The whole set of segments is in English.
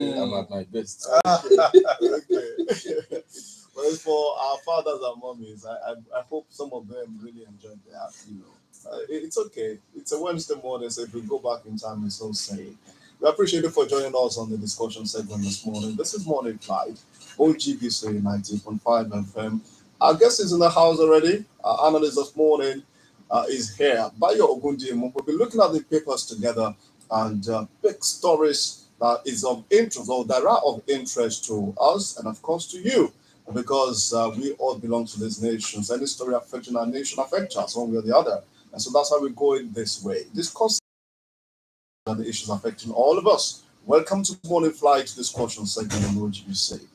I'm at my best. Okay. Well, for our fathers and mummies, I hope some of them really enjoyed that. It's okay. It's a Wednesday morning, so if we go back in time, it's so say. We appreciate you for joining us on the discussion segment this morning. This is Morning Flight, OGBC 90.5 FM. Our guest is in the house already. Our analyst this morning is here. Bayo Ogundi. We'll be looking at the papers together and big stories that is of interest or that are of interest to us and of course to you because we all belong to these nations. Any story affecting our nation affects us one way or the other. And so that's why we go in this way. Discuss the issues affecting all of us. Welcome to Morning Flight Discussion segment on OGBC.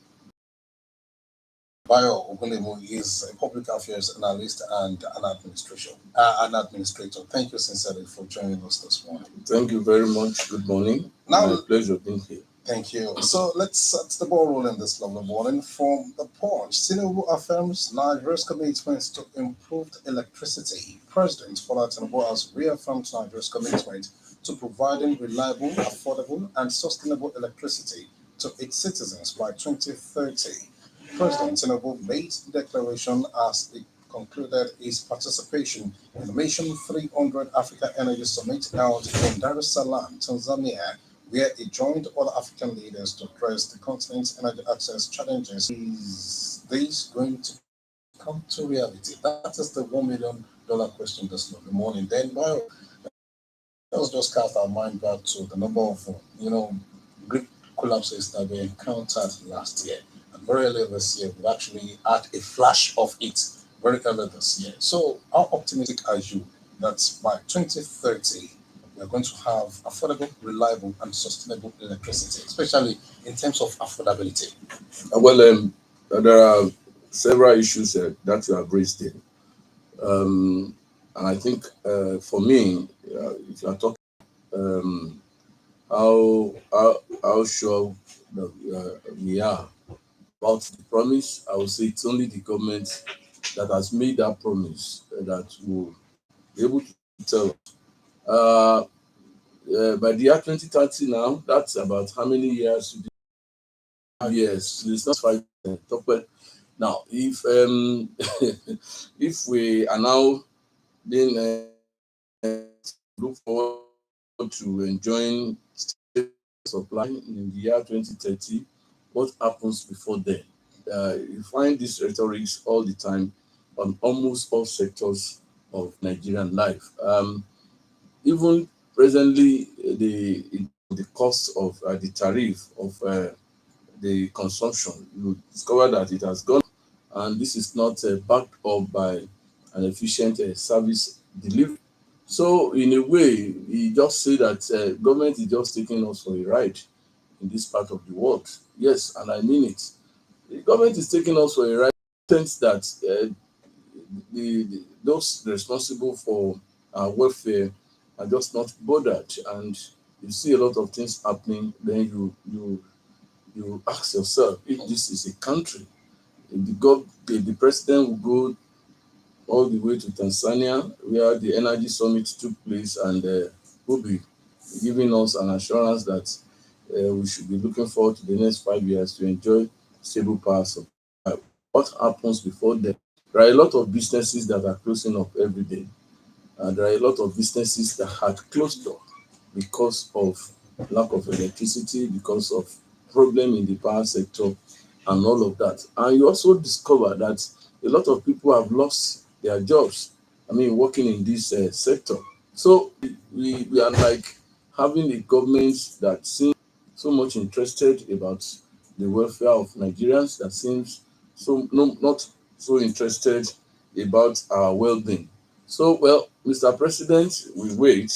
Bayo Ogunlemo is a public affairs analyst and an administrator. Thank you sincerely for joining us this morning. Thank you very much. Good morning. Now, My pleasure being here. Thank you. So let's set the ball rolling this lovely morning from the Punch. Tinubu affirms Nigeria's commitment to improved electricity. President Bola Tinubu has reaffirmed Nigeria's commitment to providing reliable, affordable, and sustainable electricity to its citizens by 2030. President Tinubu made the declaration as he concluded his participation in the Mission 300 Africa Energy Summit held in Dar es Salaam, Tanzania, where he joined other African leaders to address the continent's energy access challenges. Is this going to come to reality? That is the $1 million question this morning. Then, well, let's just cast our mind back to the number of, Greek collapses that we encountered last year. And very early this year, we've actually had a flash of it very early this year. So, how optimistic are you that by 2030, we are going to have affordable, reliable, and sustainable electricity, especially in terms of affordability? There are several issues that you have raised there. And I think for me, if you are talking um, how sure we are about the promise, I would say it's only the government that has made that promise that will be able to tell us. By the year 2030 now, that's about how many years? 5 years. It's not 5 years. Now, if if we are now being look forward to enjoying supply in the year 2030, what happens before then? You find these rhetorics all the time on almost all sectors of Nigerian life. Even presently, the cost of the tariff of the consumption, you discover that it has gone, and this is not backed up by an efficient service delivery. So, in a way, we just say that government is just taking us for a ride in this part of the world. Yes, and I mean it. The government is taking us for a ride in the sense that those responsible for our welfare are just not bothered, and you see a lot of things happening. Then you ask yourself if this is a country. If the president will go all the way to Tanzania, where the energy summit took place, and will be giving us an assurance that we should be looking forward to the next 5 years to enjoy stable power supply. What happens before that? There are a lot of businesses that are closing up every day. There are a lot of businesses that had closed up because of lack of electricity, because of problem in the power sector, and all of that. And you also discover that a lot of people have lost their jobs. I mean, working in this sector. So we are like having a government that seems so much interested about the welfare of Nigerians, that seems not so interested about our well-being. So, well, Mr. President, we wait.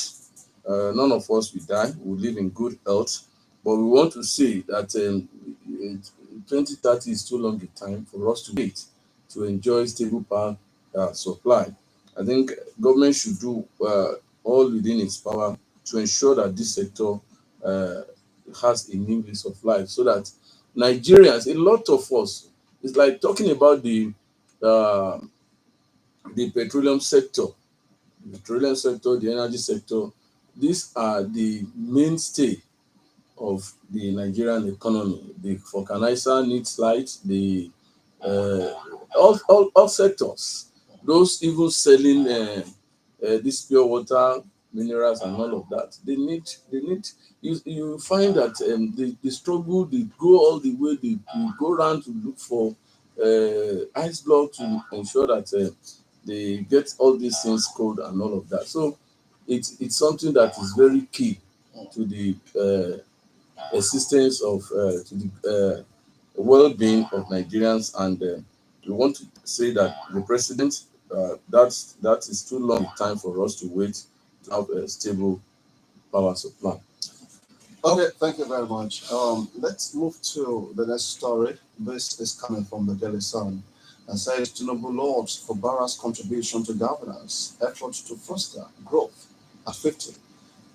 None of us will die. We live in good health. But we want to say that 2030 is too long a time for us to wait to enjoy stable power supply. I think government should do all within its power to ensure that this sector uh, has a new lease of life, so that Nigerians, a lot of us, it's like talking about uh, the petroleum sector, the energy sector. These are the mainstay of the Nigerian economy. The vulcanizer needs light, the all sectors, those even selling this pure water, minerals, and all of that. They need. You find that they struggle. They go all the way. They go around to look for ice block to ensure that they get all these things cold and all of that. So it's something that is very key to the existence of to the well-being of Nigerians, and we want to say that the president that is too long a time for us to wait to have a stable power supply. Okay, thank you very much. Let's move to the next story. This is coming from the Daily Sun and says Tinubu lauds for Barra's contribution to governance, efforts to foster growth at 50.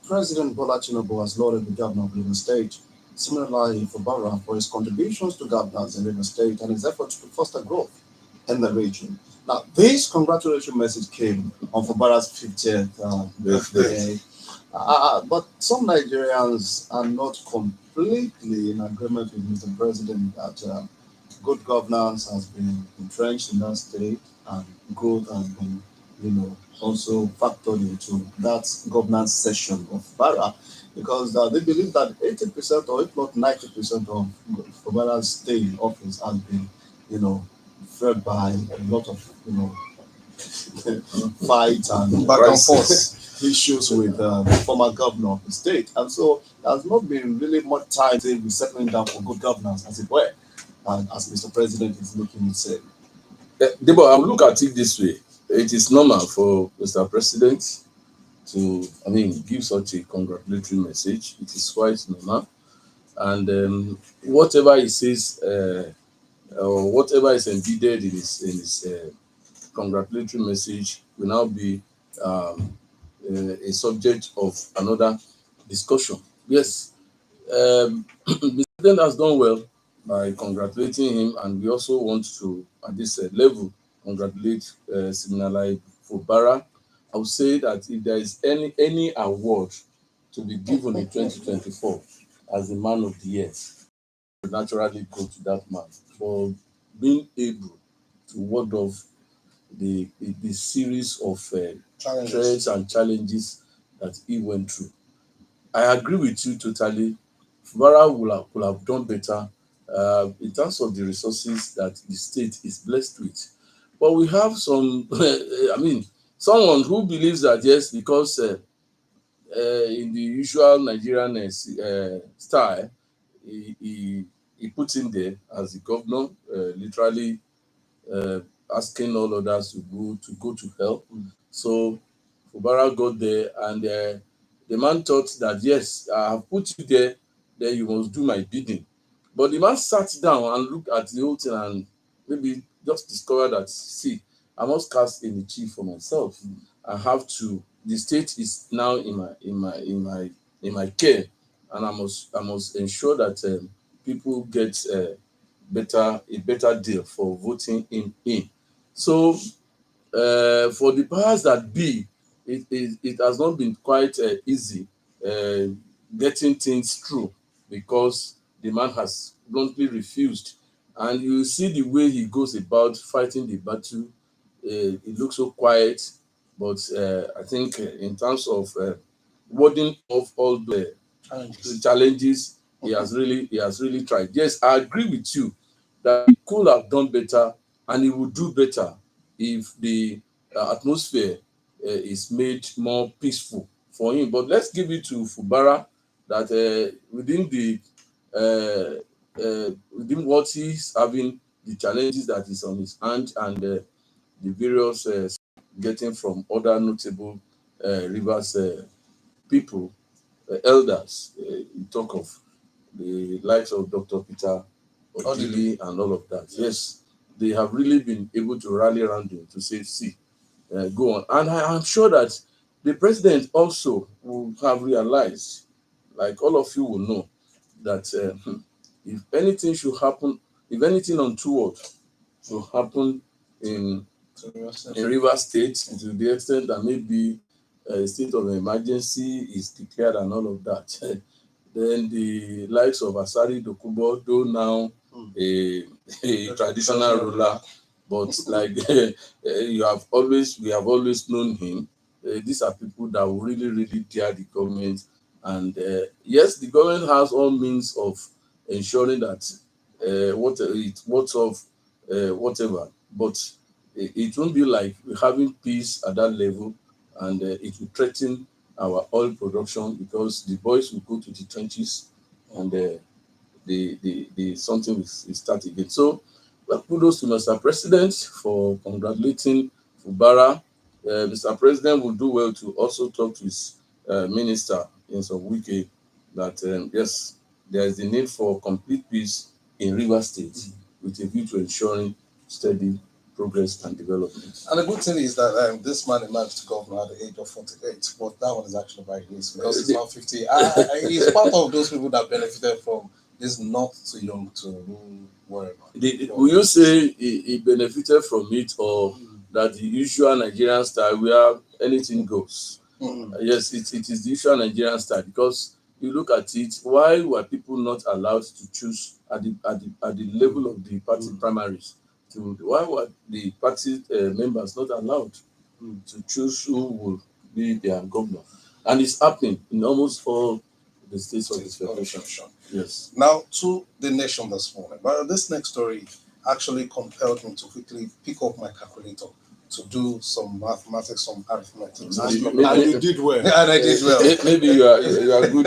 President Bola Tinubu has lauded the governor of Rivers State, similarly for Barra, for his contributions to governance in Rivers State and his efforts to foster growth in the region. Now, this congratulatory message came on Fubara's 50th birthday. But some Nigerians are not completely in agreement with Mr. President that good governance has been entrenched in that state and growth has been, also factored into that governance session of Barra because they believe that 80% or if not 90% of Bara's stay in office has been, fed by a lot of, fight and Back and forth. issues with the former governor of the state. And so there has not been really much time to be settling down for good governance, as it were, and as Mr. President is looking at saying. Debo, I will look at it this way. It is normal for Mr. President to, give such a congratulatory message. It is quite normal. And whatever he says, or whatever is embedded in his congratulatory message will now be a subject of another discussion. Yes, the president has done well by congratulating him, and we also want to, at this level, congratulate Siminalai Fubara. I would say that if there is any award to be given in 2024 as the man of the year, would naturally go to that man for being able to ward off the series of threats and challenges that he went through. I agree with you totally. Fubara could have done better in terms of the resources that the state is blessed with. But we have some, someone who believes that yes, because in the usual Nigerian style, he put him there as the governor, literally uh, asking all others to go to hell. So Fubara got there, and the man thought that yes, I have put you there, then you must do my bidding. But the man sat down and looked at the whole thing and maybe just discovered that see, I must cast a chief for myself. I have to. The state is now in my care, and I must ensure that people get a better deal for voting him in. So for the powers that be, it has not been quite easy uh, getting things through because the man has bluntly refused. And you see the way he goes about fighting the battle. It looks so quiet, but I think in terms of warding off all the challenges, he has really tried. Yes, I agree with you that he could have done better, and he would do better if the atmosphere is made more peaceful for him. But let's give it to Fubara that within what he's having, the challenges that is on his hand, and the various getting from other notable rivers people, elders. You talk of the likes of Dr. Peter Odili and all of that. Yes, they have really been able to rally around him to say, see, go on. And I'm sure that the president also will have realized, like all of you will know, that if anything should happen, if anything untoward should happen in Rivers State, to the extent that maybe a state of emergency is declared and all of that, Then the likes of Asari Dokubo, though now a traditional ruler, but like we have always known him. These are people that will really, really dare the government. And yes, the government has all means of ensuring that whatever, but it won't be like we're having peace at that level, and it will threaten our oil production because the boys will go to the trenches and the something will start again. So, well, kudos to Mr. President for congratulating Fubara. Mr. President will do well to also talk to his minister in some week that yes, there is the need for complete peace in River State with a view to ensuring steady progress and development. And the good thing is that this man emerged to governor at the age of 48, but that one is actually by grace because he's now 50. He's part of those people that benefited from this not too young to rule wherever. Will you say he benefited from it, or that the usual Nigerian style where anything goes? Yes, it is the usual Nigerian style, because you look at it, why were people not allowed to choose at the level of the party primaries? Why were the party members not allowed to choose who will be their governor? And it's happening in almost all the states of the federation. Yes. Now to the nation this morning. But this next story actually compelled me to quickly pick up my calculator to do some mathematics, some arithmetic. And you did well. And I did well. Maybe you are good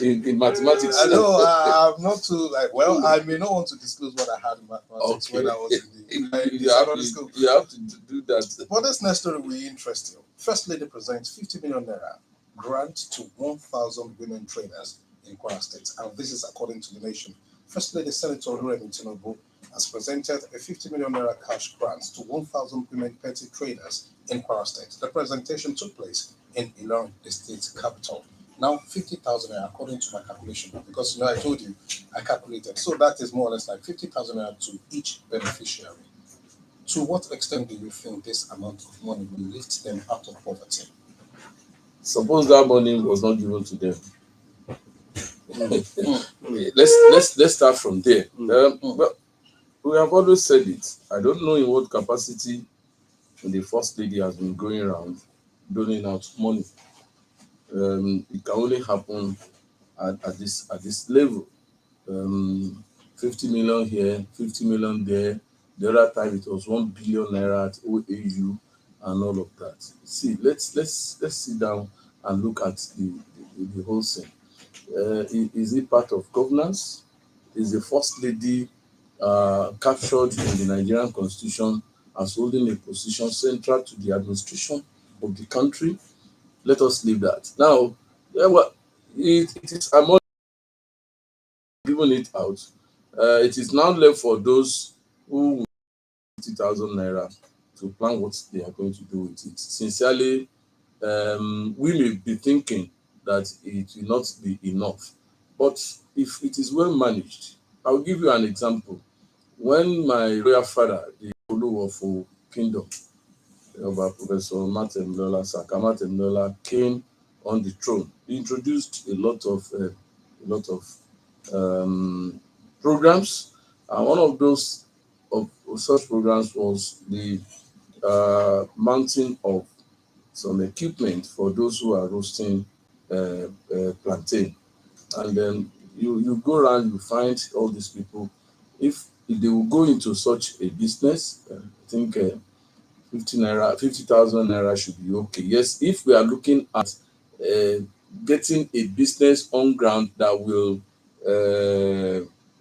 in mathematics. I know I'm not too well, I may not want to disclose what I had in mathematics when I was in the secondary school. You have to do that. But this next story will interest you. First Lady presents 50 million naira grant to 1,000 women traders in Kwara State. And this is according to the nation. First Lady Senator Temitope has presented a 50 million naira cash grant to 1,000 women petty traders in Kwara State. The presentation took place in Ilorin, the state capital. Now, 50,000 naira, according to my calculation, because I told you I calculated. So that is more or less like 50,000 naira to each beneficiary. To what extent do you think this amount of money will lift them out of poverty? Suppose that money was not given to them. Let's start from there. Well, we have always said it. I don't know in what capacity the First Lady has been going around doling out money. It can only happen at this level. 50 million here, 50 million there. The other time it was 1 billion naira at OAU and all of that. See, let's sit down and look at the whole thing. Is it part of governance? Is the First Lady captured in the Nigerian Constitution as holding a position central to the administration of the country? Let us leave that. Now, it is among giving it out. It is now left for those who will 50,000 naira to plan what they are going to do with it. Sincerely, we may be thinking that it will not be enough. But if it is well managed, I'll give you an example. When my royal father, the Olu of Kingdom, Professor Temitope, Saka Temitope, came on the throne, he introduced a lot of programs, and one of those of such programs was the mounting of some equipment for those who are roasting plantain. And then you go around, you find all these people. If they will go into such a business, I think 50,000 naira should be okay. Yes, if we are looking at getting a business on ground that will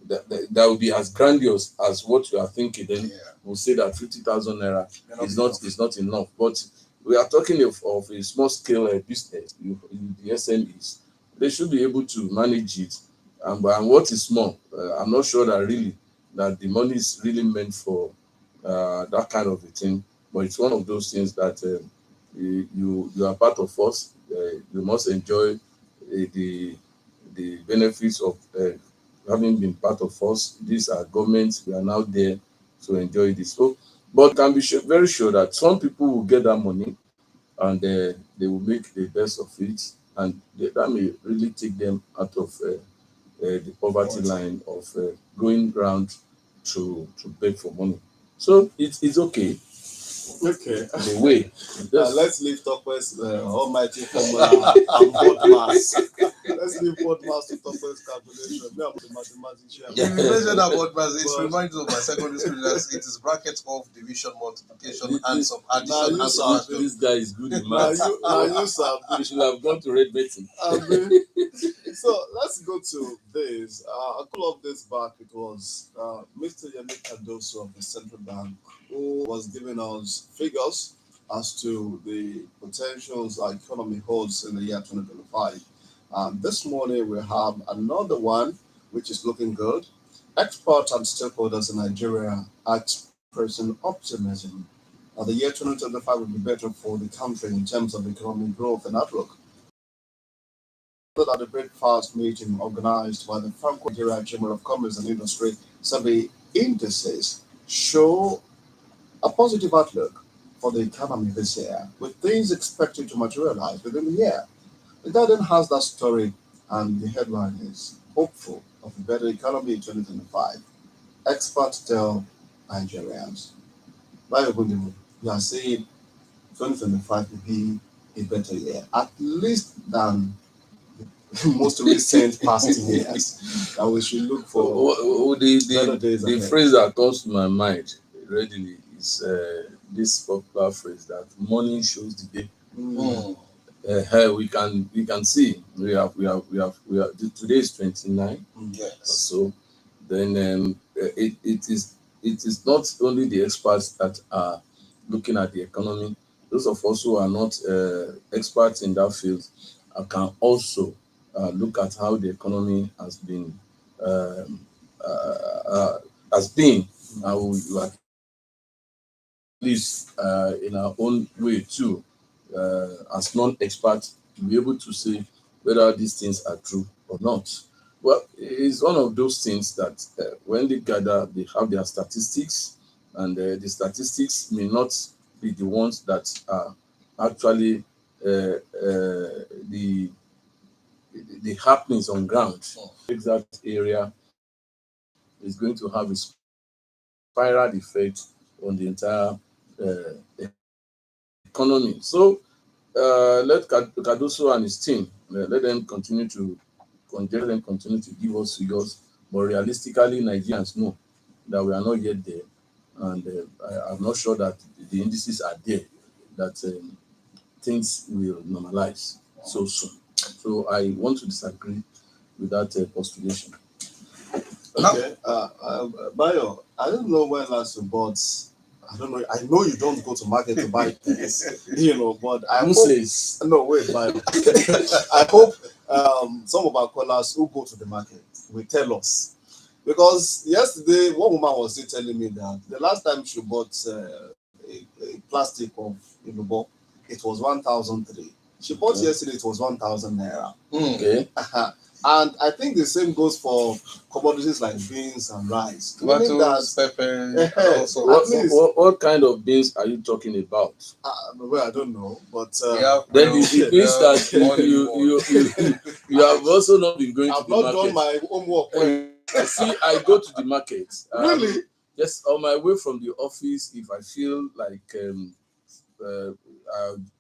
that will be as grandiose as what you are thinking, then we'll say that 50,000 naira is not enough. But we are talking of a small scale business, the SMEs. They should be able to manage it. And what is small, I'm not sure that the money is really meant for that kind of a thing. But it's one of those things that you are part of us. You must enjoy the benefits of having been part of us. These are governments. We are now there to enjoy this. So, but can be very sure that some people will get that money and they will make the best of it. and that may really take them out of the poverty line of going around to beg for money. So it's okay Okay. in a way. Let's leave Tokwe's almighty formula and board mass. Let's leave board mass to Tokwe's calculation. Me, I'm the mathematician. If you mention about maths, it But- reminds me of my secondary school that it is bracket of division, multiplication, and This- some Nah, addition you and saw subtraction. This guy is good in Now maths. you said You should have gone to red betting. So let's go to this. A couple of days back, it was Mr. Adeyinka of the central bank who was giving us figures as to the potentials our economy holds in the year 2025. This morning, we have another one which is looking good. Experts and stakeholders in Nigeria are expressing optimism that the year 2025 will be better for the country in terms of economic growth and outlook. At the breakfast meeting organized by the Franco Nigeria Chamber of Commerce and Industry, survey indices show a positive outlook for the economy this year, with things expected to materialize within the year. The Guardian has that story, and the headline is hopeful of a better economy in 2025. Experts tell Nigerians. You are saying 2025 will be a better year, at least than most recent past years. And we should look for better days The ahead. phrase that comes to my mind readily is this popular phrase that money shows the day. Mm. We can see we have today is 29 or Yes. so. Then it is not only the experts that are looking at the economy. Those of us who are not experts in that field can also look at how the economy has been um, has been. At least in our own way too, as non-experts, to be able to say whether these things are true or not. Well, it's one of those things that when they gather, they have their statistics, and the statistics may not be the ones that are actually the happenings on ground. Exact area is going to have a spiral effect on the entire economy. So let Cardoso and his team let them continue to conjure them, continue to give us figures, but realistically, Nigerians know that we are not yet there, and I'm not sure that the indices are there that things will normalize so soon. So I want to disagree with that postulation. Okay. Bayo, I don't know when last you bought. I don't know. I know you don't go to market to buy things, but I Who hope. says? No, wait, Bayo. I hope some of our callers who go to the market will tell us. Because yesterday, one woman was still telling me that the last time she bought a plastic of Inubo, it was 1,003. She bought yesterday, it was 1,000 naira. Okay. And I think the same goes for commodities like beans and rice. Tomatoes, pepper, also. What kind of beans are you talking about? Well, I don't know, but Then it means that you have also not been going to I've the not market. done my homework. See, I go to the market. Really? Yes, on my way from the office, if I feel like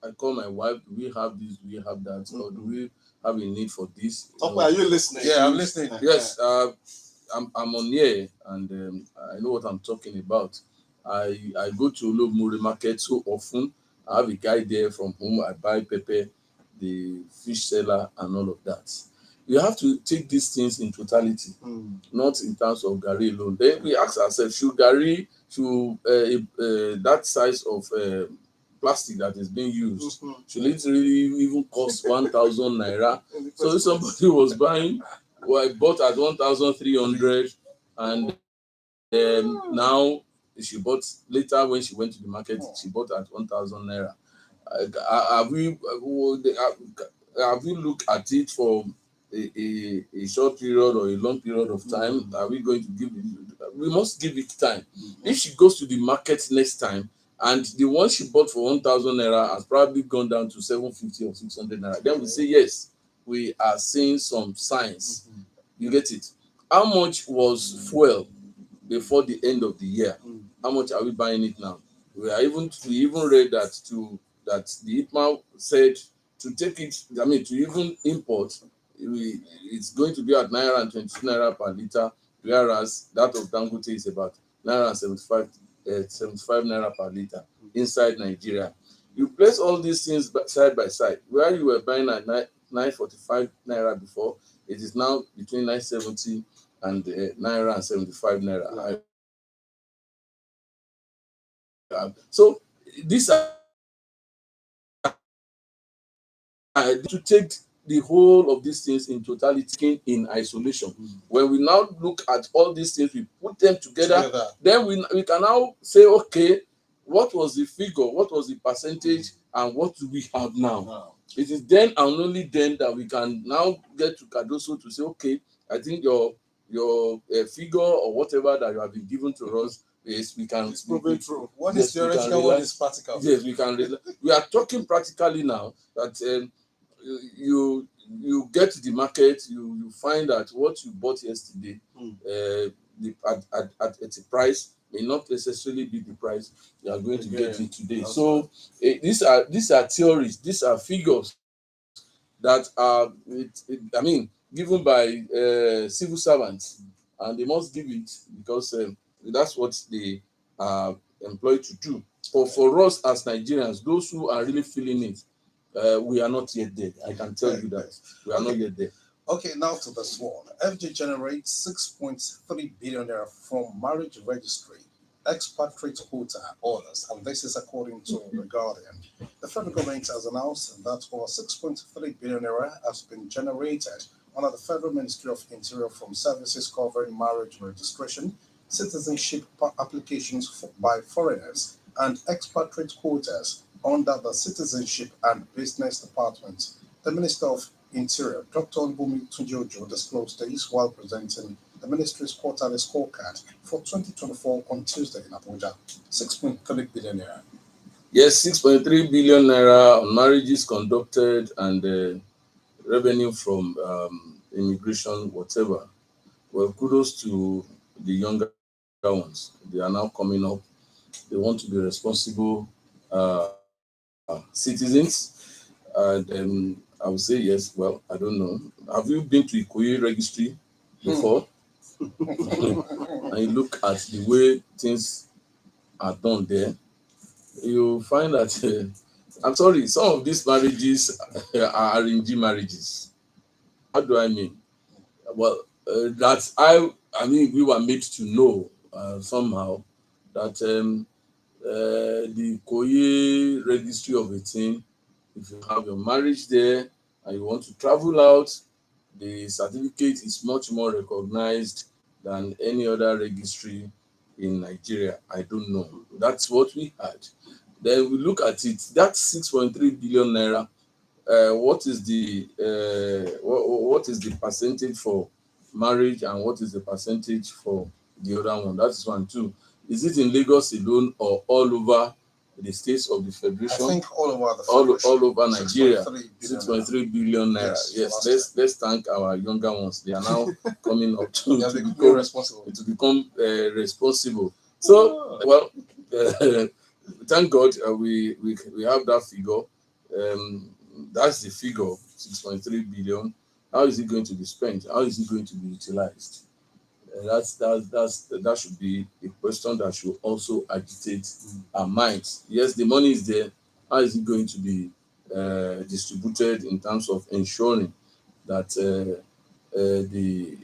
I call my wife, do we have this, do we have that, or do we have a need for this? Are you listening? Yeah, I'm listening. Yes, I'm on here, and I know what I'm talking about. I go to Olomuri market so often. I have a guy there from whom I buy pepper, the fish seller, and all of that. You have to take these things in totality, not in terms of Gary alone. Then we ask ourselves, should that size of plastic that is being used, should it really even cost 1,000 naira? So if somebody was buying, well, I bought at 1,300, and now she bought later when she went to the market, she bought at 1,000 naira. Have we looked at it for a short period or a long period of time? Are we going to give it? We must give it time. If she goes to the market next time and the one she bought for 1,000 naira has probably gone down to 750 or 600 naira. Then we say yes, we are seeing some signs. You get it? How much was fuel before the end of the year? How much are we buying it now? We even read that the IPMA said to take it, I mean to even import, it's going to be at naira and 22 naira per liter, whereas that of Dangote is about naira and 75 naira per liter inside Nigeria. You place all these things side by side. Where you were buying at 945 naira before, it is now between 970 and naira and 75 naira. So these are to take the whole of these things in totality in isolation. When we now look at all these things, we put them together. Then we can now say, okay, what was the figure, what was the percentage, and what do we have now? It is then and only then that we can now get to Cardoso to say, okay, I think your figure or whatever that you have been given to us is we can prove it true. What is theoretical, what is practical? Yes, we can. We are talking practically now that you get to the market, you find that what you bought yesterday at a price may not necessarily be the price you are going to get it today. So these are theories, these are figures that are given by civil servants, and they must give it because that's what they are employed to do. But for us as Nigerians, those who are really feeling it, we are not yet there. I can tell you that we are not yet there. Okay, now to this one. FG generates 6.3 billion naira from marriage registry, expatriate quota orders, and this is according to The Guardian. The federal government has announced that over 6.3 billion naira has been generated under the Federal Ministry of Interior from services covering marriage registration, citizenship applications by foreigners, and expatriate quotas under the Citizenship and Business Department. The Minister of Interior, Dr. Olubumi Tunjojo, disclosed this while presenting the ministry's quarterly scorecard for 2024 on Tuesday in Abuja. 6.3 billion naira. Yes, 6.3 billion naira on marriages conducted and revenue from immigration, whatever. Well, kudos to the younger ones. They are now coming up. They want to be responsible citizens. And I would say yes. Well, I don't know. Have you been to Ikoyi registry before? And you look at the way things are done there, you find that I'm sorry, some of these marriages are arranged marriages. How do I mean? Well, we were made to know somehow that the Koyi registry of a thing, if you have your marriage there and you want to travel out, the certificate is much more recognized than any other registry in Nigeria. I don't know. That's what we had. Then we look at it. That's 6.3 billion naira. What is the percentage for marriage and what is the percentage for the other one? That's one too. Is it in Lagos alone or all over the states of the federation? I think all over the federation. All over Nigeria. 6.3 billion naira. Yes, let's thank our younger ones. They are now coming up to become responsible. So, well, thank God we have that figure. That's the figure, 6.3 billion. How is it going to be spent? How is it going to be utilized? That should be a question that should also agitate our minds. Yes, the money is there. How is it going to be distributed in terms of ensuring that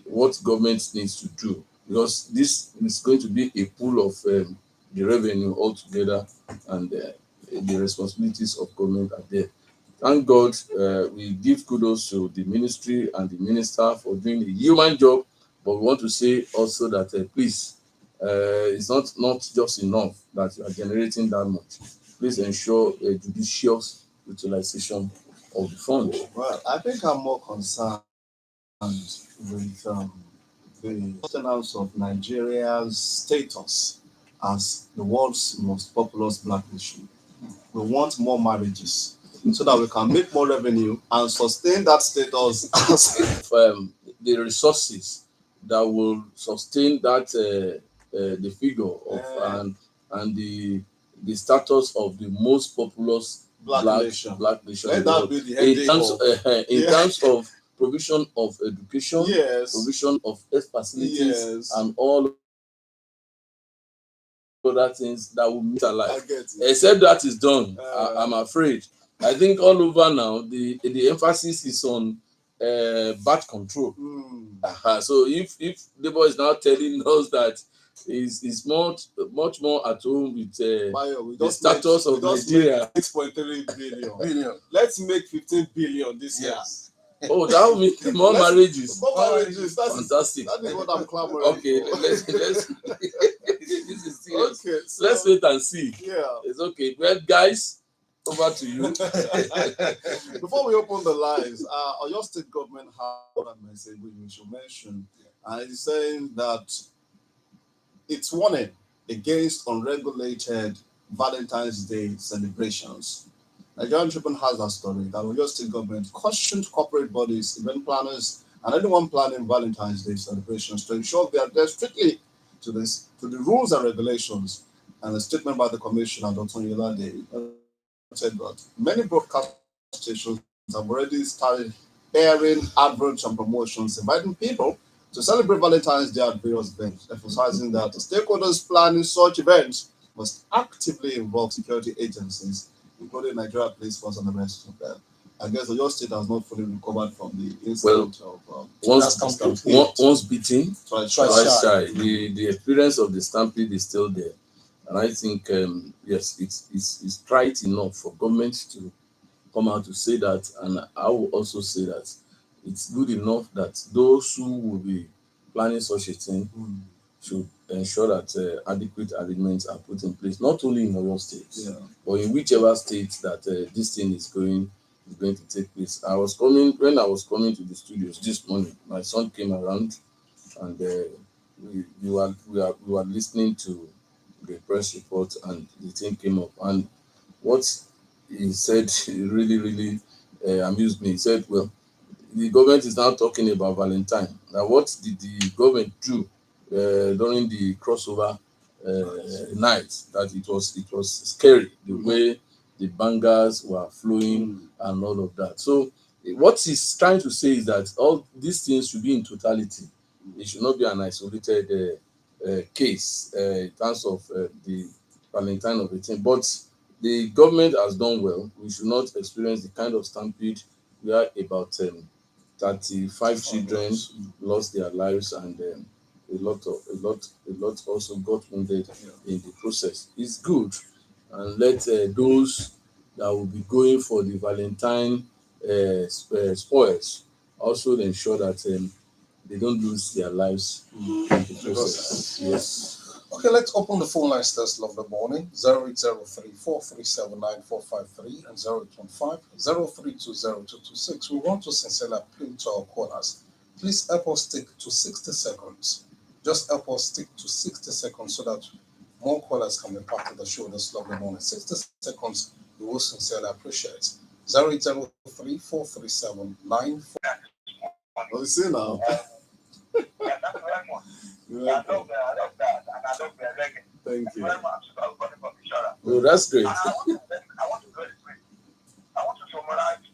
what government needs to do? Because this is going to be a pool of the revenue altogether, and the responsibilities of government are there. Thank God, we give kudos to the ministry and the minister for doing a human job, but we want to say also that please, it's not just enough that you are generating that much. Please ensure a judicious utilization of the fund. Well, I think I'm more concerned with the sustenance of Nigeria's status as the world's most populous black nation. We want more marriages so that we can make more revenue and sustain that status as The resources that will sustain that the figure of and the status of the most populous black nation. black nation Let in the that world. be the In headache terms of in terms of provision of education, yes, provision of health facilities, yes, and all other things that will meet our I life. get it. Except that is done, I'm afraid. I think all over now the emphasis is on birth control. So if Debo is now telling us that is much more at home with the status of Nigeria. 6.3 billion. Let's make 15 billion this year. Oh, that will mean more marriages. More marriages. Fantastic. That is what I'm clamoring okay, for. let's this is serious. Okay, so, let's wait and see. Yeah. It's okay. Well, guys, over to you. Before we open the lines, your state government has a message we should mention, and it's saying that it's warning against unregulated Valentine's Day celebrations. Nigerian Tribune has that story that Oyo State government cautioned corporate bodies, event planners, and anyone planning Valentine's Day celebrations to ensure they adhere strictly to the rules and regulations. And a statement by the commissioner, Dr. Yolande, said that many broadcast stations have already started airing adverts and promotions inviting people to celebrate Valentine's Day at various events, emphasizing that the stakeholders planning such events must actively involve security agencies, including Nigeria Police Force and the rest of them. I guess your state has not fully recovered from the incident of once beaten, twice shy. The experience of the stampede is still there, and I think yes, it's trite enough for government to come out to say that, and I will also say that it's good enough that those who will be planning such a thing should ensure that adequate arrangements are put in place, not only in Oyo State, but in whichever state that this thing is going to take place. When I was coming to the studios this morning, my son came around, and we were listening to the press report, and the thing came up, and what he said really amused me. He said, well, the government is now talking about Valentine. Now, what did the government do during the crossover night? That it was scary, the way the bangers were flowing and all of that. So what he's trying to say is that all these things should be in totality. It should not be an isolated case in terms of the Valentine of 18. But the government has done well. We should not experience the kind of stampede where about 35 children lost their lives, and a lot also got wounded in the process. It's good, and let those that will be going for the Valentine spoils also ensure that they don't lose their lives in the process. Yes. Okay, let's open the phone lines this lovely morning. 0803 437 9453 and 0815 We want to sincerely appeal to our callers. Please help us stick to 60 seconds. Just help us stick to 60 seconds so that more callers can be part of the show this lovely morning. 60 seconds, we will sincerely appreciate. 0803 437 9453. Well, you see now. I love that, and I love the reggae. Thank you. Very much. Oh, that's great. I want to go quick. I want to summarize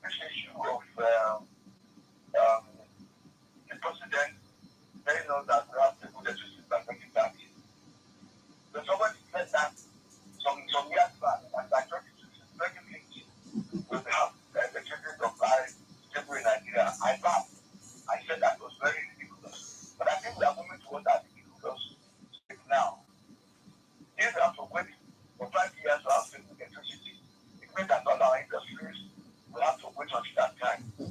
this issue of the president letting us that we have to put the system back in that. So somebody said that some years back, and by 2015, we have electricity supply stable in Nigeria. I said that was very ridiculous. But I think we are moving towards that ridiculous state now. If we have to wait for 5 years to have stable electricity, it means that all our industries will have to wait until that time. 5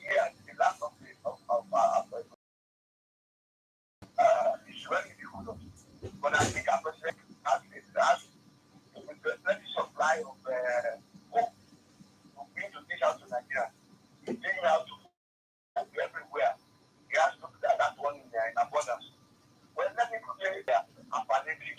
years is the last of it's very ridiculous. But I think our president has with the plenty supply of hope of being to dish out to Nigeria. He's taking out to hope everywhere. He has to do that one in abundance. Well, let me put it there and palliative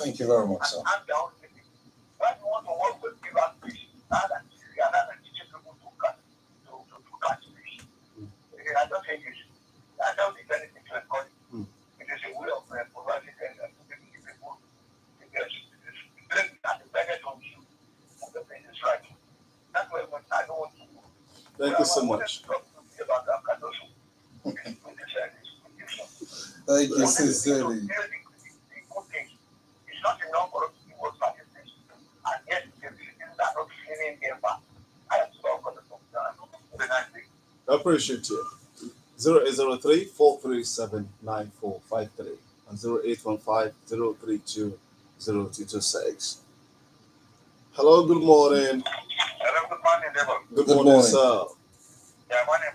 Thank you very much, sir. And their own city. When you want to work with give us fish, rather than teaching people to catch fish. I don't think I don't think anything to encourage. It is a way of providing and giving people the benefit on you. And the thing is right. That's why I don't want to. Thank you so much. Thank you sincerely. It's not enough for us to work statistics, and yet the citizens are not feeling their back. I have to talk on the next thing. I appreciate you. 0803-437-9453 and 0815-032-0226. Hello, good morning. Hello, good morning, Debo. Good Good morning, morning. sir. Yeah, my name is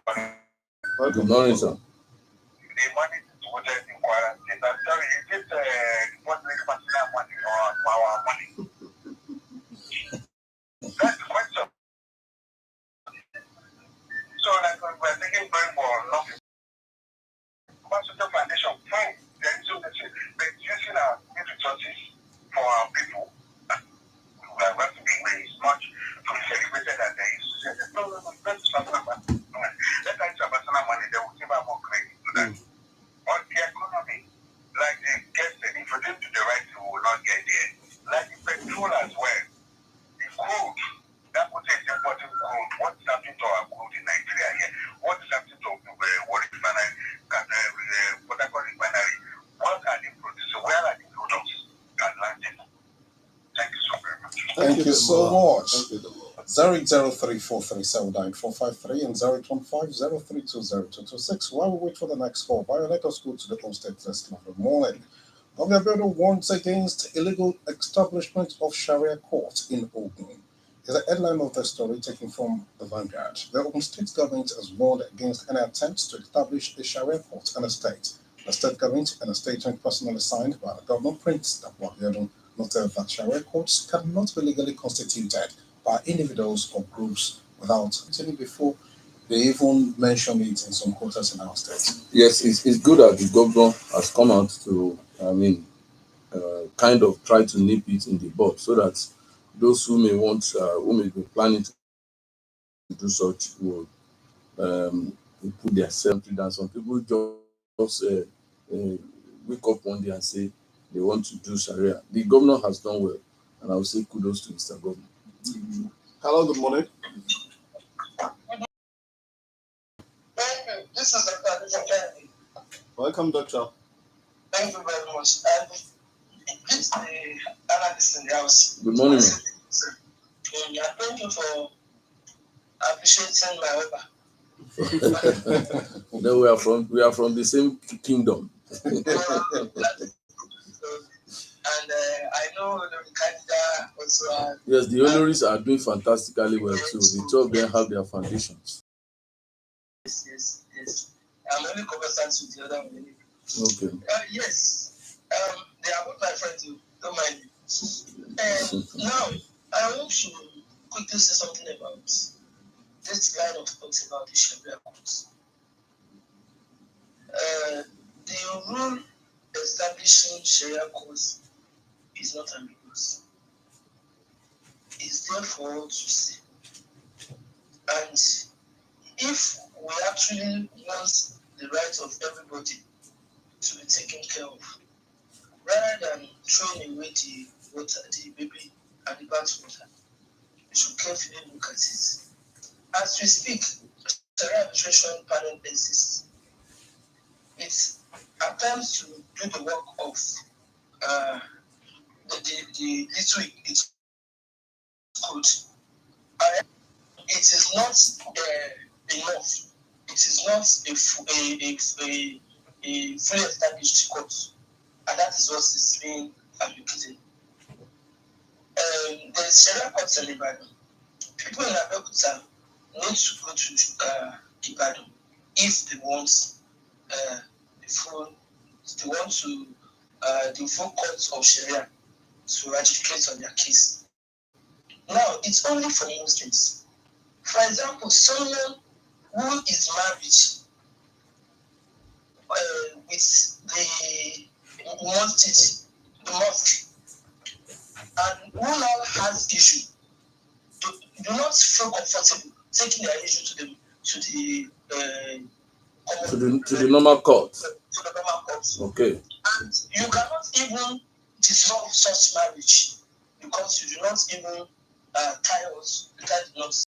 my name. Welcome. Good morning, sir. The money is what I inquire. I'm sorry, is it what makes personal money or our money? That's the question. So, like, we're taking brain for nothing. Constitutional Foundation, fine. There is so much, but using our resources for our people, we are going to be much to be celebrated at the institution. No, that's personal money. Let us have personal money, they will give us more credit to that. On the economy, like the guest said, if you didn't do the right, you will not get there. Like the petrol as well. The crude, that would take the important crude. What is happening to our crude in Nigeria here? What is happening to what refinery, what I call refinery? What are they producing? Where are the products that landed? Thank you so very much. Thank you so much. Thank you, Debo. 08034379453 and 01503202226. While we wait for the next call, let us go to the home state list of the morning. Governor Bello warns against illegal establishment of Sharia court in Ogun. Is the headline of the story taken from the Vanguard. The Ogun State government has warned against any attempts to establish a Sharia court in the state. The state government, in a statement personally signed by the governor, Prince Dabo, noted that Sharia courts cannot be legally constituted by individuals or groups without written before they even mention it in some quarters in our state. Yes, it's good that the governor has come out to, kind of try to nip it in the bud so that those who may be planning to do such will put their self down. Some people just wake up one day and say they want to do Sharia. The governor has done well, and I will say kudos to Mr. Governor. Hello, good morning. This is the Adeyinka. Welcome, doctor. Thank you very much. And it's the analyst in the house. Good morning, ma'am. Thank you for appreciating my work. No, we are from the same kingdom. And I know the candidate also. Yes, the Oloris are doing fantastically well too. The two of them have their foundations. Yes. I'm only conversant with the other one. Okay. Yes. They are both my friends. Don't mind me. Now, I want to quickly say something about this line of thoughts about the Sharia courts. The rule establishing Sharia courts is not ambiguous. It's there for all to see. And if we actually want the rights of everybody to be taken care of, rather than throwing away the water, the baby and the bath water, we should carefully look at it. As we speak, Sharia arbitration panel exists. It attempts to do the work of the little it's good. It is not enough. It is not a fully established court, and that is what is being advocated. The Sharia courts in Ibadan. People in Abeokuta need to go to Ibadan if they want the full courts of Sharia to adjudicate on their case. Now, it's only for Muslims. For example, someone who is married with the mosque the mosque, and who now has issue, do not feel comfortable taking their issue to the normal court. To the normal court. Okay. And you cannot even dissolve such marriage because you do not even tie us. Not.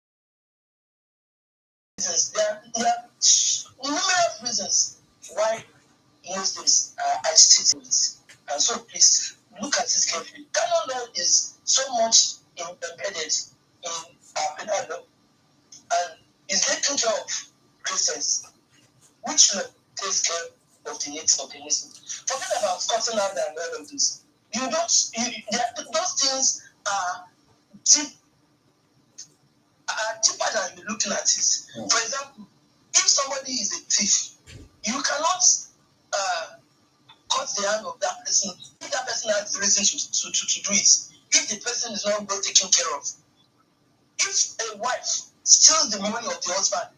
There are numerous reasons why Muslims are agitated with it. And so please look at this carefully. Canon law is so much embedded in our penal law and is taking care of Christians, which law takes care of the needs of the Muslims. Forget about Scotland and all of this. Those things are deep. Deeper than you're looking at it. For example, if somebody is a thief, you cannot cut the hand of that person if that person has the reason to do it. If the person is not well taken care of. If a wife steals the money of the husband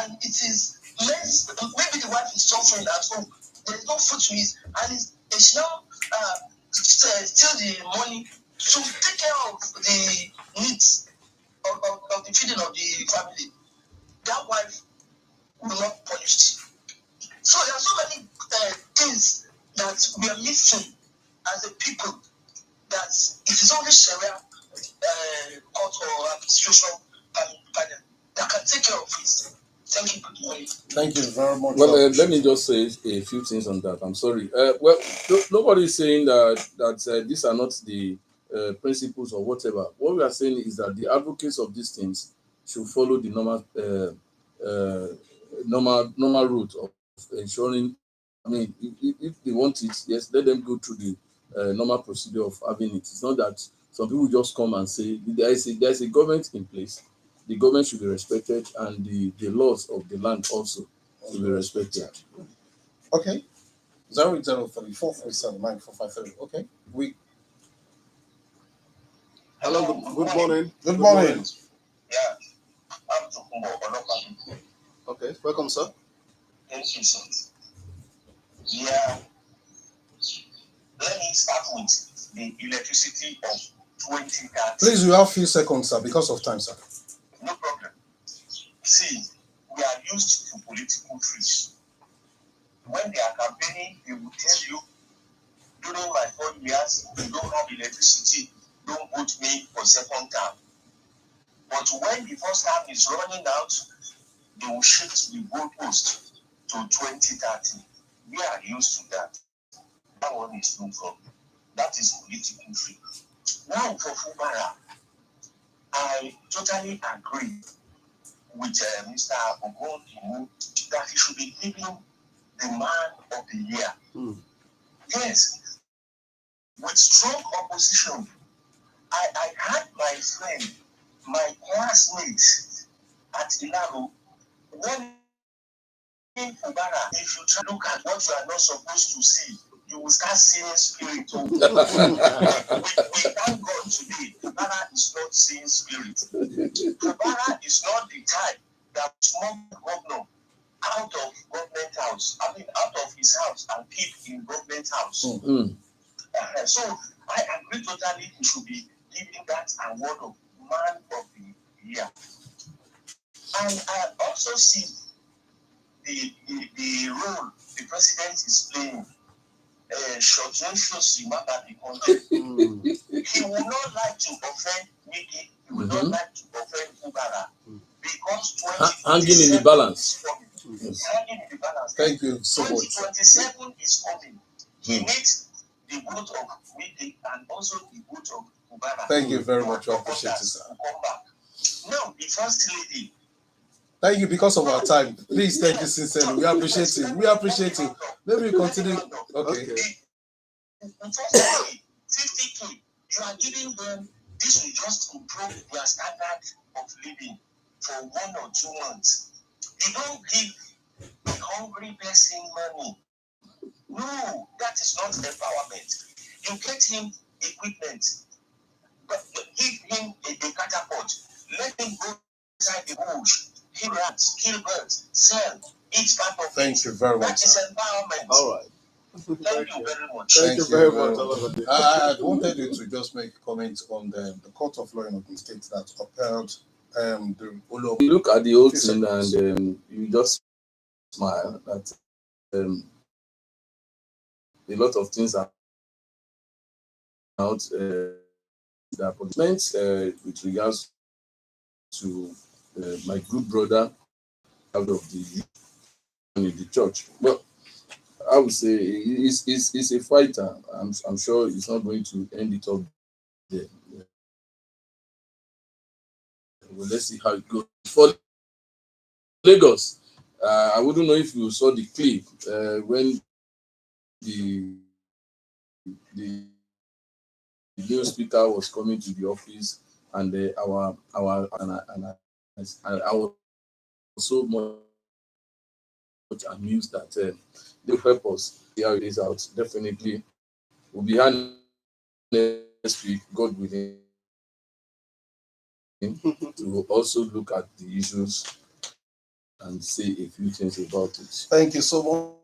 and it is less, maybe the wife is suffering at home, there is no food to eat, and she now steal the money to take care of the needs of the feeding of the family, that wife will not be punished. So there are so many things that we are missing as a people, that it is only Sharia court or administration panel that can take care of it. Thank you. Good morning. Thank you very much. Well, let me just say a few things on that. I'm sorry. Nobody is saying that these are not the principles or whatever. What we are saying is that the advocates of these things should follow the normal route of ensuring. I mean, if they want it, yes, let them go through the normal procedure of having it. It's not that some people just come and say there is a government in place. The government should be respected, and the laws of the land also should be respected. Okay. 08034379453. Okay. Hello, good morning. Good morning. Yeah, I'm talking. Okay, welcome, sir. Thank you, sir. Yeah, let me start with the electricity of 2030. Please, you have a few seconds, sir, because of time, sir. No problem. See, we are used to political tricks. When they are campaigning, they will tell you, during my 4 years, we don't have electricity, don't vote me for second term. But when the first term is running out, they will shift the goalpost to 2030. We are used to that. That one is no problem. That is political trick. Now for Fubara, I totally agree with Mr. Ogon that he should be given the man of the year. Yes, with strong opposition. I had my friend, my classmate at Ilaro, warning Fubara, if you try to look at what you are not supposed to see, you will start seeing spirit. We thank God today, Fubara is not seeing spirit. Fubara is not the type that small governor out of government house, out of his house and keep in government house. So I agree totally he should be given that award of man of the year. And I also see the role the president is playing. He would not like to offend Mickey, he would not like to offend Kubara, because hanging in the balance. Hanging in the balance. Thank you so much. 2027 is coming. He needs the vote of Mickey and also the vote of Kubara. Thank you very much. I appreciate it, sir. Come back. Now, the first lady. Thank you because of our time. Please, thank you sincerely. We appreciate it. We appreciate it. Let me continue. Okay. Unfortunately, 50K, you are giving them, this will just improve their standard of living for 1 or 2 months. You don't give a hungry person money. No, that is not empowerment. You get him equipment, but give him a catapult. Let him go inside the bush, kill rats, kill birds, sell, eat part of it. Thank you very much. That is empowerment. All right. Thank you very much. Thank you very much, Olabode. I wanted you to just make a comment on the Court of Law in Ogun State that upheld the Olo. You look at the whole Few thing seconds. and you just smile that a lot of things are out that meant with regards to my good brother out of the youth in the church. Well, I would say he's a fighter. I'm sure he's not going to end it up there. Well, let's see how it goes. For Lagos, I wouldn't know if you saw the clip when the new speaker was coming to the office, and I was so much amused that they help us see how it is out. Definitely, we'll be here next week, God willing, to also look at the issues and say a few things about it. Thank you so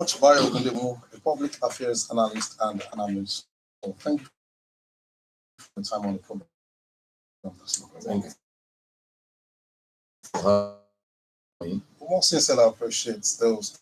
much, Bayo Gundemu, a public affairs analyst and analyst. So thank you for the time on the program. Thank you. More sincerely appreciate those